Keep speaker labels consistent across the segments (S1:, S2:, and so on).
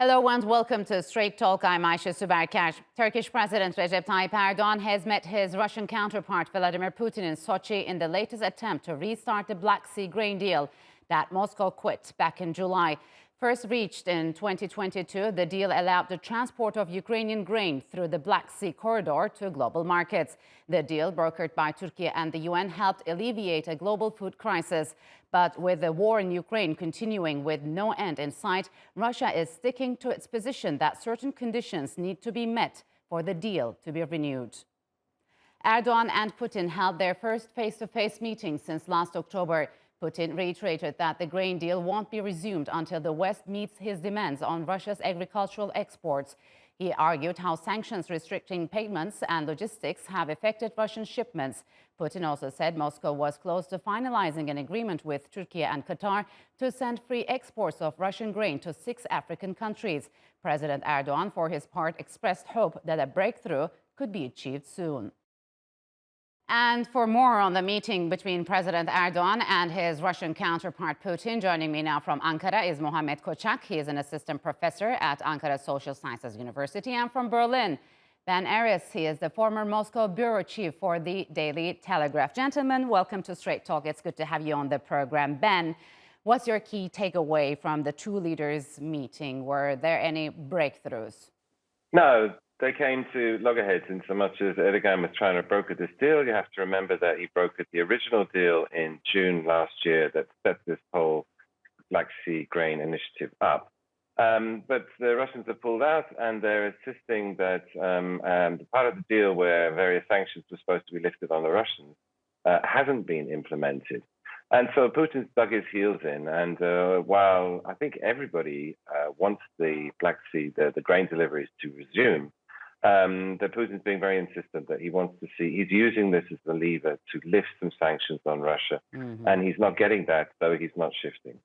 S1: Hello and welcome to Straight Talk. I'm Ayşe Süberker. Turkish President Recep Tayyip Erdoğan has met his Russian counterpart Vladimir Putin in Sochi in the latest attempt to restart the Black Sea grain deal that Moscow quit back in July. First reached in 2022, the deal allowed the transport of Ukrainian grain through the Black Sea corridor to global markets. The deal, brokered by Turkiye and the UN, helped alleviate a global food crisis. But with the war in Ukraine continuing with no end in sight, Russia is sticking to its position that certain conditions need to be met for the deal to be renewed. Erdoğan and Putin held their first face-to-face meeting since last October. Putin reiterated that the grain deal won't be resumed until the West meets his demands on Russia's agricultural exports. He argued how sanctions restricting payments and logistics have affected Russian shipments. Putin also said Moscow was close to finalizing an agreement with Turkiye and Qatar to send free exports of Russian grain to 6 African countries. President Erdoğan, for his part, expressed hope that a breakthrough could be achieved soon. And for more on the meeting between President Erdoğan and his Russian counterpart Putin, joining me now from Ankara is Muhammed Koçak. He is an assistant professor at Ankara Social Sciences University. And from Berlin, Ben Aris. He is the former Moscow bureau chief for the Daily Telegraph. Gentlemen, welcome to Straight Talk. It's good to have you on the program. Ben, what's your key takeaway from the two leaders' meeting? Were there any breakthroughs?
S2: No. They came to loggerheads in so much as Erdogan was trying to broker this deal. You have to remember that he brokered the original deal in June last year that set this whole Black Sea grain initiative up. But the Russians have pulled out, and they're insisting that the part of the deal where various sanctions were supposed to be lifted on the Russians hasn't been implemented. And so Putin's dug his heels in. And while I think everybody wants the Black Sea, the grain deliveries to resume, that Putin's being very insistent that he wants to see, he's using this as the lever to lift some sanctions on Russia. And he's not getting that, so he's not shifting.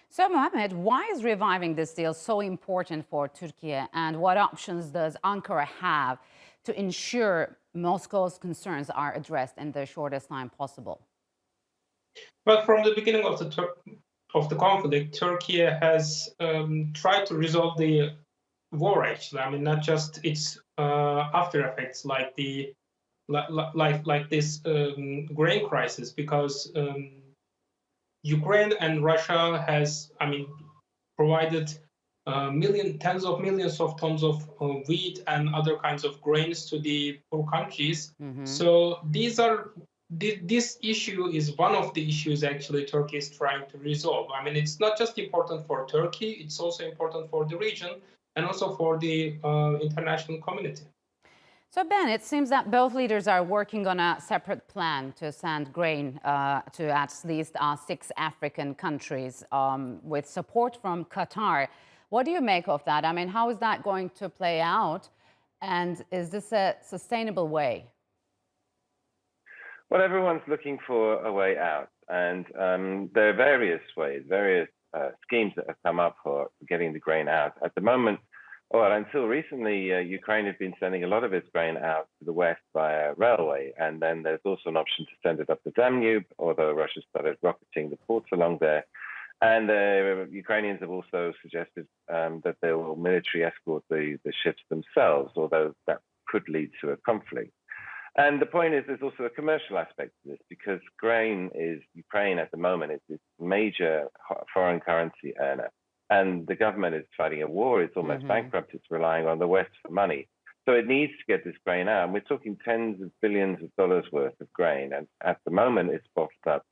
S1: So, Mohammed, why is reviving this deal so important for Turkey, and what options does Ankara have to ensure Moscow's concerns are addressed in the shortest time possible?
S3: Well, from the beginning of the conflict, Turkey has tried to resolve the war. Actually, I mean, not just its after effects like this grain crisis, because Ukraine and Russia has, provided tens of millions of tons of wheat and other kinds of grains to the poor countries. So this issue is one of the issues actually Turkey is trying to resolve. I mean, it's not just important for Turkey, it's also important for the region and also for the international community.
S1: So, Ben, it seems that both leaders are working on a separate plan to send grain to at least 6 African countries with support from Qatar. What do you make of that? I mean, how is that going to play out? And is this a sustainable way?
S2: Well, everyone's looking for a way out. And there are various ways, various schemes that have come up for getting the grain out. At the moment, well, until recently, Ukraine had been sending a lot of its grain out to the west via railway. And then there's also an option to send it up the Danube, although Russia started rocketing the ports along there. And the Ukrainians have also suggested that they will military escort the ships themselves, although that could lead to a conflict. And the point is, there's also a commercial aspect to this, because Ukraine at the moment is this major foreign currency earner. And the government is fighting a war. It's almost bankrupt. It's relying on the West for money. So it needs to get this grain out. And we're talking tens of billions of dollars worth of grain. And at the moment, it's bottled up.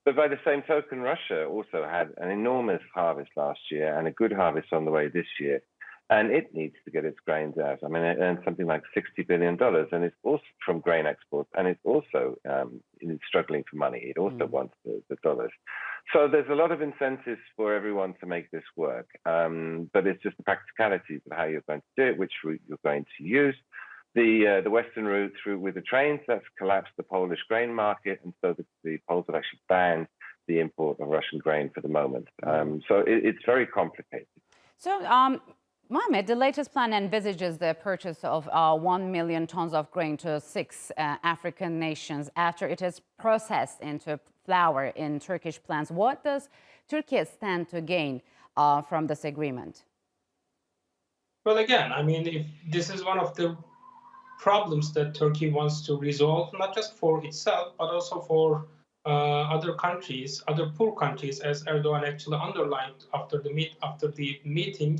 S2: But by the same token, Russia also had an enormous harvest last year and a good harvest on the way this year. And it needs to get its grains out. I mean, it earned something like $60 billion, and it's also from grain exports, and it's also it's struggling for money. It also wants the dollars. So there's a lot of incentives for everyone to make this work, but it's just the practicalities of how you're going to do it, which route you're going to use. The western route through with the trains, that's collapsed the Polish grain market, and so the Poles have actually banned the import of Russian grain for the moment. So it's very complicated.
S1: So, Mohammed, the latest plan envisages the purchase of 1 million tons of grain to 6 African nations after it is processed into flour in Turkish plants. What does Turkey stand to gain from this agreement?
S3: Well, again, I mean, if this is one of the problems that Turkey wants to resolve, not just for itself, but also for other countries, other poor countries, as Erdogan actually underlined after the meeting.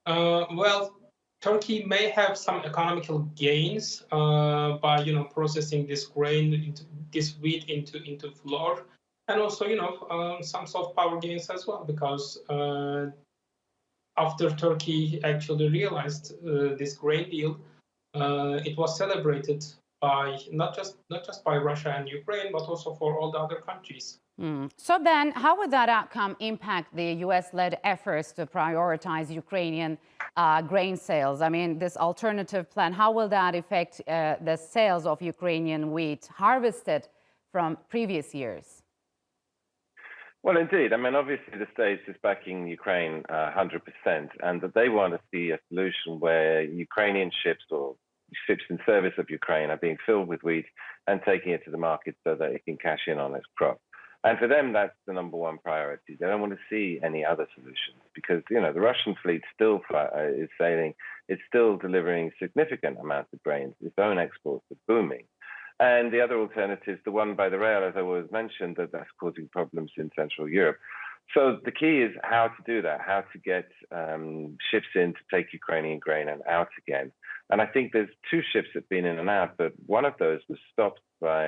S3: Well, Turkey may have some economical gains by processing this grain, this wheat into flour, and also some soft power gains as well, because after Turkey actually realized this grain deal, it was celebrated by not just by Russia and Ukraine, but also for all the other countries.
S1: So then, how would that outcome impact the US-led efforts to prioritize Ukrainian grain sales? I mean, this alternative plan, how will that affect the sales of Ukrainian wheat harvested from previous years?
S2: Well, indeed. I mean, obviously, the States is backing Ukraine 100%, and that they want to see a solution where Ukrainian ships or ships in service of Ukraine are being filled with wheat and taking it to the market so that it can cash in on its crop. And for them, that's the number one priority. They don't want to see any other solutions because, the Russian fleet still is sailing. It's still delivering significant amounts of grains. Its own exports are booming. And the other alternative, the one by the rail, as I was mentioned, that's causing problems in Central Europe. So the key is how to do that, how to get ships in to take Ukrainian grain and out again. And I think there's two ships that have been in and out, but one of those was stopped by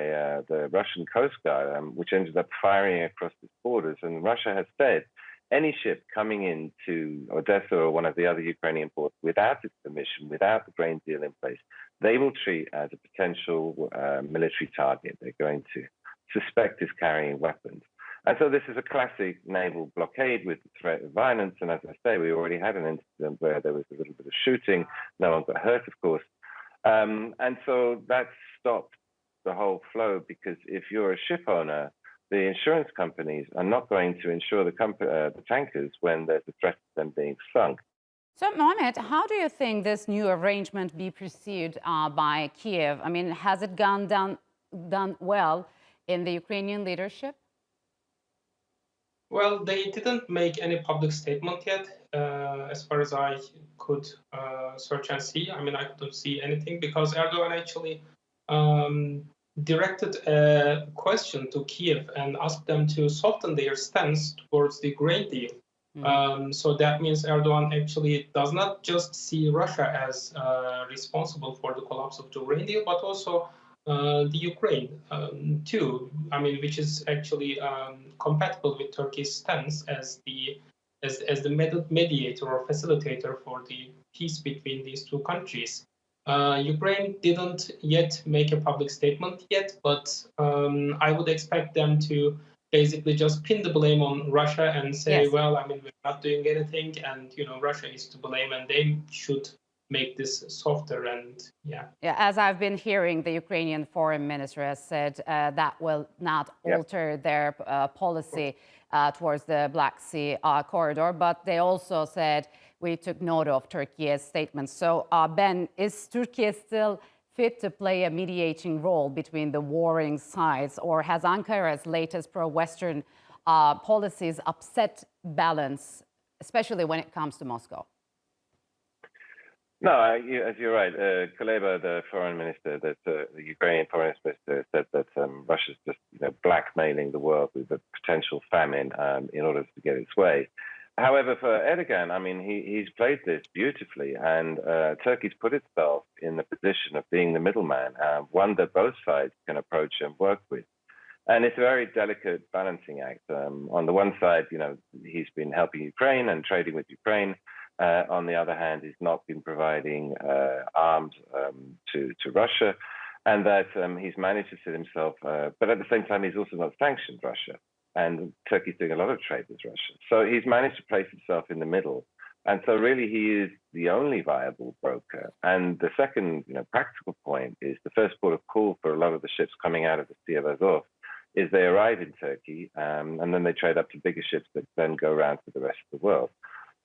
S2: the Russian Coast Guard, which ended up firing across its borders. And Russia has said any ship coming into Odessa or one of the other Ukrainian ports without its permission, without the grain deal in place, they will treat as a potential military target. They're going to suspect is carrying weapons. And so this is a classic naval blockade with the threat of violence. And as I say, we already had an incident where there was a little bit of shooting. No one got hurt, of course. And so that stopped the whole flow because if you're a ship owner, the insurance companies are not going to insure the tankers when there's a threat of them being sunk.
S1: So, Mohammed, how do you think this new arrangement be perceived by Kiev? I mean, has it done well in the Ukrainian leadership?
S3: Well, they didn't make any public statement yet, as far as I could search and see. I mean, I couldn't see anything because Erdogan actually directed a question to Kiev and asked them to soften their stance towards the grain deal. So that means Erdogan actually does not just see Russia as responsible for the collapse of the grain deal, but also the Ukraine too. I mean, which is actually compatible with Turkey's stance as the mediator or facilitator for the peace between these two countries. Ukraine didn't yet make a public statement yet, but I would expect them to basically just pin the blame on Russia and say,
S1: Yes.
S3: well, I mean, we're not doing anything, and Russia is to blame, and they should make this softer. And yeah,
S1: As I've been hearing, the Ukrainian foreign minister has said that will not alter their policy towards the Black Sea corridor, but they also said we took note of Turkey's statements. So, Ben, is Turkey still fit to play a mediating role between the warring sides, or has Ankara's latest pro-Western policies upset balance, especially when it comes to Moscow?
S2: No, as you're right. Kuleba, the foreign minister, the Ukrainian foreign minister, said that Russia's just blackmailing the world with a potential famine in order to get its way. However, for Erdogan, I mean, he's played this beautifully, and Turkey's put itself in the position of being the middleman, one that both sides can approach and work with. And it's a very delicate balancing act. On the one side, he's been helping Ukraine and trading with Ukraine. On the other hand, he's not been providing arms to Russia, and that he's managed to sit himself. But at the same time, he's also not sanctioned Russia, and Turkey's doing a lot of trade with Russia. So he's managed to place himself in the middle, and so really he is the only viable broker. And the second, practical point is the first port of call for a lot of the ships coming out of the Sea of Azov is they arrive in Turkey, and then they trade up to bigger ships that then go around to the rest of the world.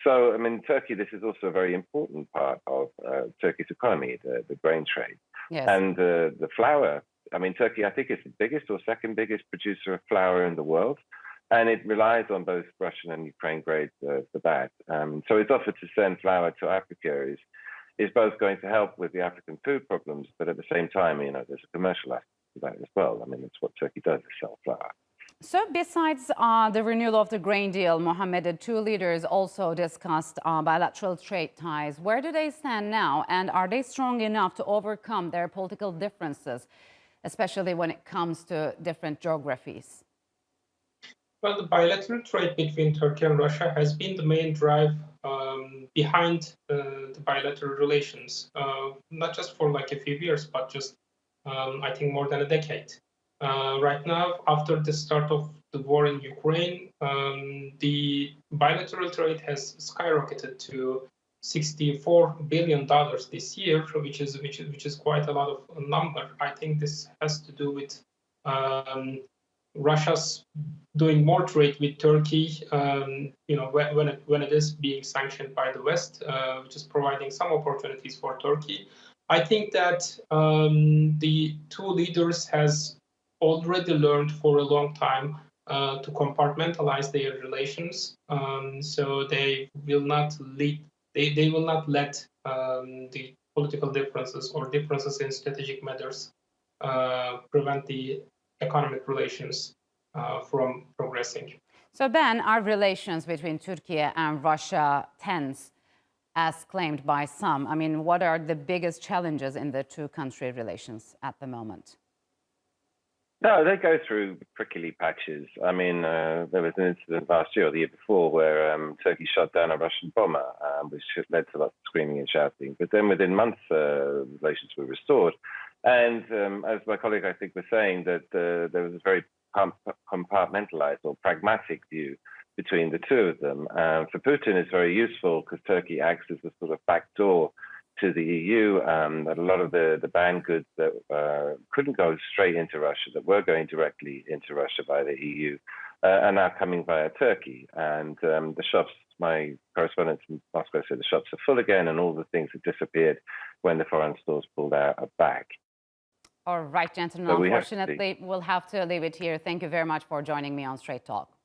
S2: So, I mean, Turkey, this is also a very important part of Turkey's economy, the grain trade.
S1: Yes.
S2: And the flour, I mean, Turkey, I think, is the biggest or second biggest producer of flour in the world. and it relies on both Russian and Ukraine grades for that. So its offer to send flour to Africa is both going to help with the African food problems, but at the same time, there's a commercial aspect to that as well. I mean, that's what Turkey does, is sell flour.
S1: So besides the renewal of the grain deal, Mohammed, the two leaders also discussed bilateral trade ties. Where do they stand now? And are they strong enough to overcome their political differences, especially when it comes to different geographies?
S3: Well, the bilateral trade between Turkey and Russia has been the main drive behind the bilateral relations, not just for like a few years, but just, I think, more than a decade. Right now, after the start of the war in Ukraine, the bilateral trade has skyrocketed to $64 billion this year, which is quite a lot of number. I think this has to do with Russia's doing more trade with Turkey, when it is being sanctioned by the West, which is providing some opportunities for Turkey. I think that the two leaders has already learned for a long time to compartmentalize their relations, so they will not they will not let the political differences or differences in strategic matters prevent the economic relations from progressing.
S1: So Ben, are relations between Turkey and Russia tense, as claimed by some? I mean, what are the biggest challenges in the two-country relations at the moment?
S2: No, they go through prickly patches. I mean, there was an incident last year or the year before where Turkey shot down a Russian bomber, which led to lots of screaming and shouting. But then within months, relations were restored. And as my colleague, I think, was saying, that there was a very compartmentalized or pragmatic view between the two of them. For Putin, it's very useful because Turkey acts as a sort of backdoor to the EU. That a lot of the banned goods that couldn't go straight into Russia, that were going directly into Russia by the EU, are now coming via Turkey. And the shops, my correspondent in Moscow said the shops are full again, and all the things that disappeared when the foreign stores pulled out are back.
S1: All right, gentlemen, unfortunately, we'll have to leave it here. Thank you very much for joining me on Straight Talk.